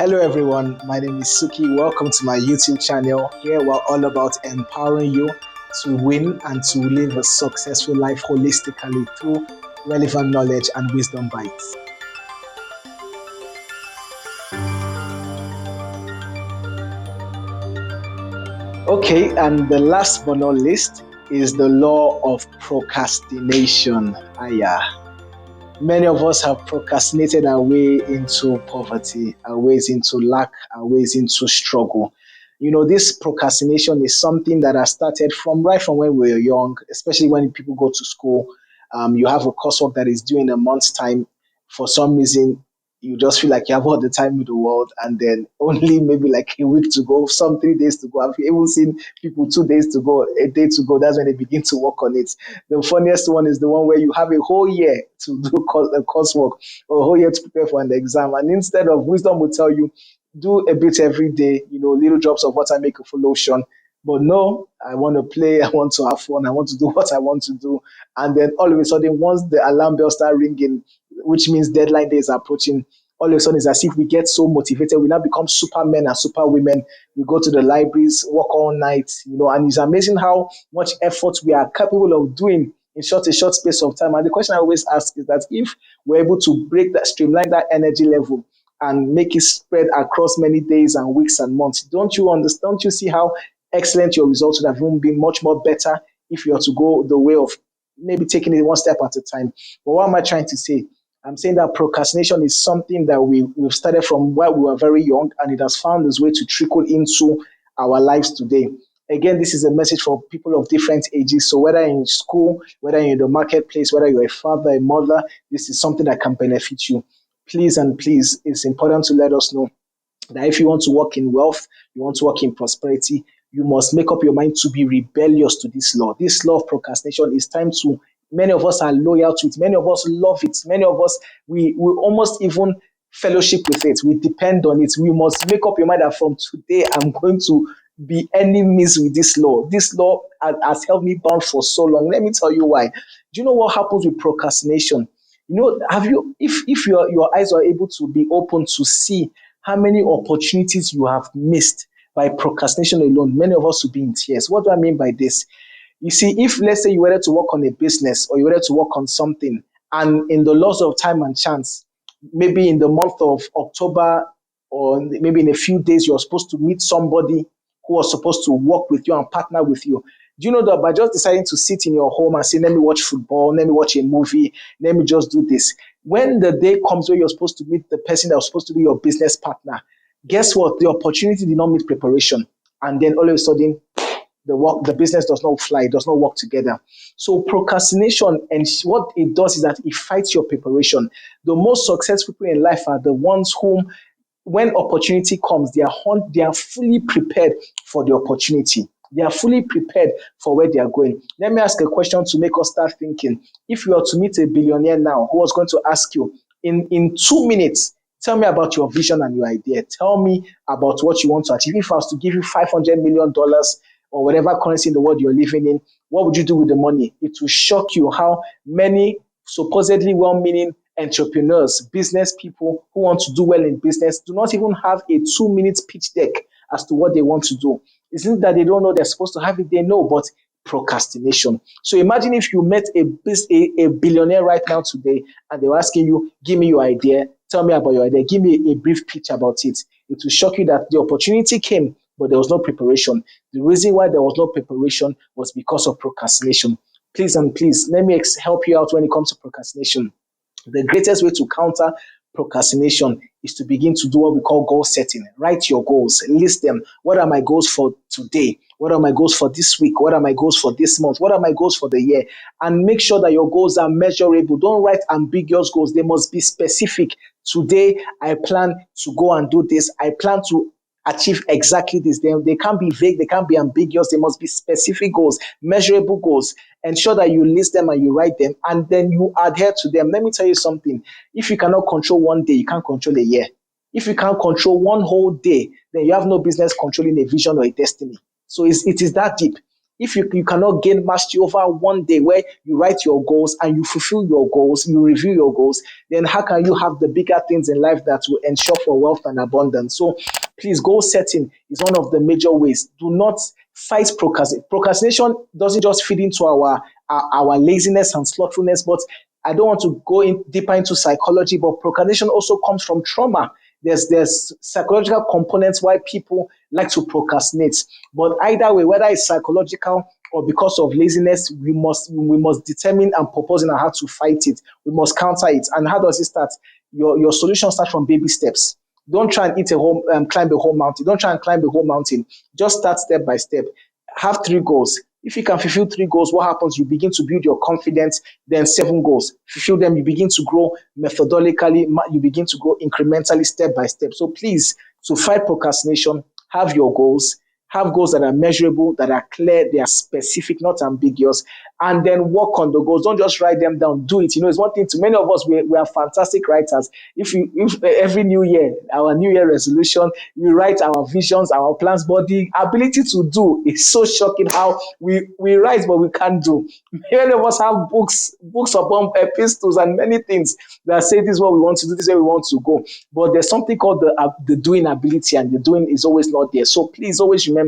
Hello everyone, my name is Suki. Welcome to my YouTube channel. Here we're all about empowering you to win and to live a successful life holistically through relevant knowledge and wisdom bites. Okay, and the last but not least is the law of procrastination. Many of us have procrastinated our way into poverty, our ways into lack, our ways into struggle. This procrastination is something that has started from right from when we were young, especially when people go to school. You have a coursework that is due in a month's time. For some reason, you just feel like you have all the time in the world, and then only maybe like a week to go, some 3 days to go. I've even seen people 2 days to go, a day to go. That's when they begin to work on it. The funniest one is the one where you have a whole year to do a coursework or a whole year to prepare for an exam. And instead of wisdom will tell you, do a bit every day, little drops of water make a full ocean. But no, I want to play, I want to have fun, I want to do what I want to do. And then all of a sudden, once the alarm bell start ringing, which means deadline days are approaching, all of a sudden it's as if we get so motivated. We now become supermen and superwomen. We go to the libraries, work all night, and it's amazing how much effort we are capable of doing in a short space of time. And the question I always ask is that if we're able to break that, streamline that energy level and make it spread across many days and weeks and months, don't you understand? Don't you see how excellent your results would have even been much more better if you are to go the way of maybe taking it one step at a time? But what am I trying to say? I'm saying that procrastination is something that we've started from while we were very young, and it has found its way to trickle into our lives today. Again, this is a message for people of different ages. So whether in school, whether you're in the marketplace, whether you're a father, a mother, this is something that can benefit you. Please and please, it's important to let us know that if you want to work in wealth, you want to work in prosperity, you must make up your mind to be rebellious to this law. This law of procrastination is time to, many of us are loyal to it. Many of us love it. Many of us, we almost even fellowship with it. We depend on it. We must make up your mind that from today, I'm going to be enemies with this law. This law has held me bound for so long. Let me tell you why. Do you know what happens with procrastination? Have you, if your eyes are able to be open to see how many opportunities you have missed by procrastination alone, many of us will be in tears. What do I mean by this? You see, if let's say you wanted to work on a business or you wanted to work on something, and in the loss of time and chance, maybe in the month of October or maybe in a few days, you're supposed to meet somebody who was supposed to work with you and partner with you. Do you know that by just deciding to sit in your home and say, let me watch football, let me watch a movie, let me just do this, when the day comes where you're supposed to meet the person that was supposed to be your business partner, guess what? The opportunity did not meet preparation. And then all of a sudden, the business does not fly, it does not work together. So procrastination, and what it does is that it fights your preparation. The most successful people in life are the ones whom, when opportunity comes, they are fully prepared for the opportunity. They are fully prepared for where they are going. Let me ask a question to make us start thinking. If you are to meet a billionaire now who was going to ask you in 2 minutes, tell me about your vision and your idea. Tell me about what you want to achieve. If I was to give you $500 million or whatever currency in the world you're living in, what would you do with the money? It will shock you how many supposedly well-meaning entrepreneurs, business people who want to do well in business do not even have a 2 minute pitch deck as to what they want to do. It's not that they don't know they're supposed to have it, they know, but procrastination. So imagine if you met a billionaire right now today and they were asking you, give me your idea, tell me about your idea, give me a brief pitch about it. It will shock you that the opportunity came, but there was no preparation. The reason why there was no preparation was because of procrastination. Please and please, let me help you out when it comes to procrastination. The greatest way to counter procrastination is to begin to do what we call goal setting. Write your goals, list them. What are my goals for today? What are my goals for this week? What are my goals for this month? What are my goals for the year? And make sure that your goals are measurable. Don't write ambiguous goals. They must be specific. Today, I plan to go and do this. I plan to achieve exactly this. They can't be vague, they can't be ambiguous, they must be specific goals, measurable goals. Ensure that you list them and you write them and then you adhere to them. Let me tell you something. If you cannot control one day, you can't control a year. If you can't control one whole day, then you have no business controlling a vision or a destiny. So it is that deep. If you cannot gain mastery over one day where you write your goals and you fulfill your goals, you review your goals, then how can you have the bigger things in life that will ensure for wealth and abundance? So please, goal setting is one of the major ways. Do not fight procrastination. Procrastination doesn't just feed into our laziness and slothfulness, but I don't want to go in deeper into psychology, but procrastination also comes from trauma. There's psychological components why people like to procrastinate. But either way, whether it's psychological or because of laziness, we must determine and propose in how to fight it. We must counter it. And how does it start? Your solution starts from baby steps. Don't try and climb a whole mountain. Don't try and climb the whole mountain. Just start step by step. Have 3 goals. If you can fulfill 3 goals, what happens? You begin to build your confidence. Then 7 goals. Fulfill them. You begin to grow methodically. You begin to grow incrementally, step by step. So please, to fight procrastination, have your goals. Have goals that are measurable, that are clear, they are specific, not ambiguous, and then work on the goals. Don't just write them down. Do it. It's one thing to many of us. We are fantastic writers. If every new year, our new year resolution, we write our visions, our plans, but the ability to do is so shocking. How we write, but we can't do. Many of us have books upon epistles and many things that say this is what we want to do, this is where we want to go. But there's something called the doing ability, and the doing is always not there. So please always remember,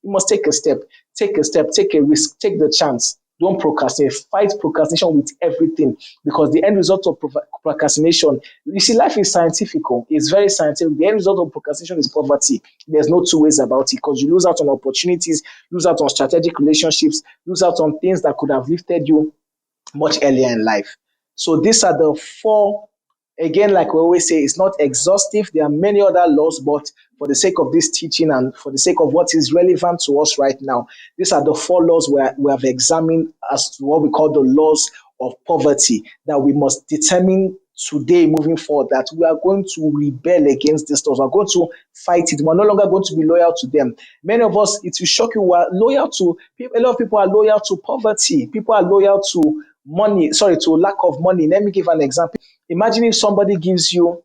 you must take a step, take a risk, take the chance. Don't procrastinate. Fight procrastination with everything, because the end result of procrastination, you see, life is scientific. It's very scientific. The end result of procrastination is poverty. There's no two ways about it, because you lose out on opportunities, lose out on strategic relationships, lose out on things that could have lifted you much earlier in life. So these are the 4. Again, like we always say, it's not exhaustive. There are many other laws, but for the sake of this teaching and for the sake of what is relevant to us right now, these are the 4 laws we have examined as to what we call the laws of poverty, that we must determine today moving forward that we are going to rebel against these laws. We're going to fight it. We're no longer going to be loyal to them. Many of us, it will shock you, we're loyal to, a lot of people are loyal to poverty. People are loyal to to lack of money. Let me give an example. Imagine if somebody gives you,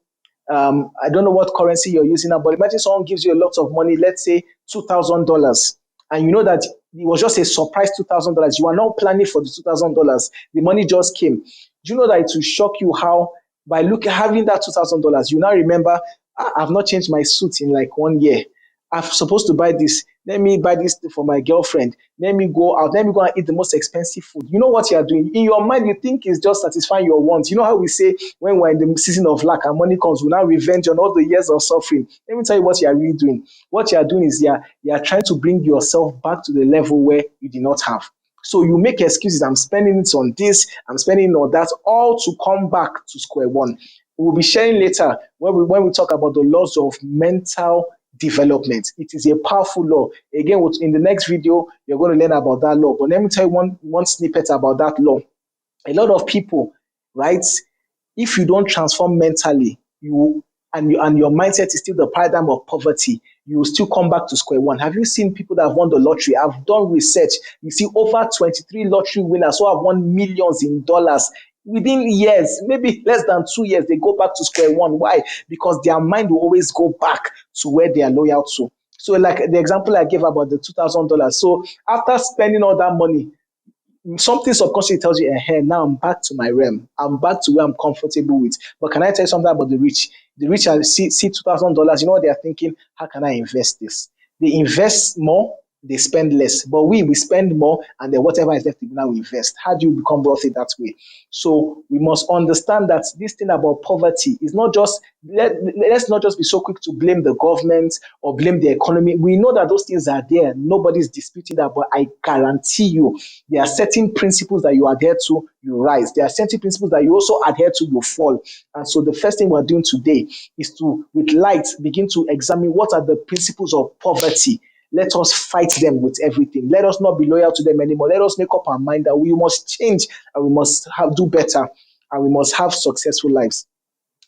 I don't know what currency you're using now, but imagine someone gives you a lot of money, let's say $2,000, and you know that it was just a surprise $2,000. You are not planning for the $2,000. The money just came. Do you know that it will shock you how, by having that $2,000, you now remember, I've not changed my suit in like 1 year. I'm supposed to buy this. Let me buy this for my girlfriend. Let me go out. Let me go and eat the most expensive food. You know what you are doing. In your mind, you think it's just satisfying your wants. You know how we say when we're in the season of lack and money comes, we now revenge on all the years of suffering. Let me tell you what you are really doing. What you are doing is you are trying to bring yourself back to the level where you did not have. So you make excuses. I'm spending it on this. I'm spending it on that, all to come back to square one. We'll be sharing later when we talk about the laws of mental development. It is a powerful law. Again, in the next video, you're going to learn about that law. But let me tell you one snippet about that law. A lot of people, right? If you don't transform mentally, and your mindset is still the paradigm of poverty, you will still come back to square one. Have you seen people that have won the lottery? I've done research. You see over 23 lottery winners who have won millions in dollars. Within years, maybe less than 2 years, they go back to square one. Why? Because their mind will always go back to where they are loyal to. So like the example I gave about the $2,000. So after spending all that money, something subconsciously tells you, hey, now I'm back to my realm. I'm back to where I'm comfortable with. But can I tell you something about the rich? The rich see $2,000. You know what they're thinking? How can I invest this? They invest more, they spend less. But we spend more, and then whatever is left, we now invest. How do you become wealthy that way? So we must understand that this thing about poverty is not just, let's not just be so quick to blame the government or blame the economy. We know that those things are there. Nobody's disputing that, but I guarantee you, there are certain principles that you adhere to, you rise. There are certain principles that you also adhere to, you fall. And so the first thing we're doing today is to, with light, begin to examine what are the principles of poverty. Let us fight them with everything. Let us not be loyal to them anymore. Let us make up our mind that we must change and we must do better and we must have successful lives.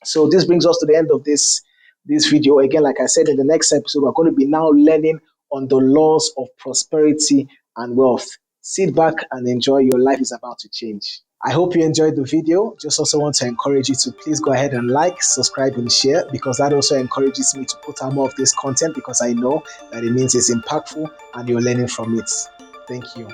So this brings us to the end of this video. Again, like I said, in the next episode, we're going to be now learning on the laws of prosperity and wealth. Sit back and enjoy. Your life is about to change. I hope you enjoyed the video. Just also want to encourage you to please go ahead and like, subscribe, and share, because that also encourages me to put out more of this content, because I know that it means it's impactful and you're learning from it. Thank you.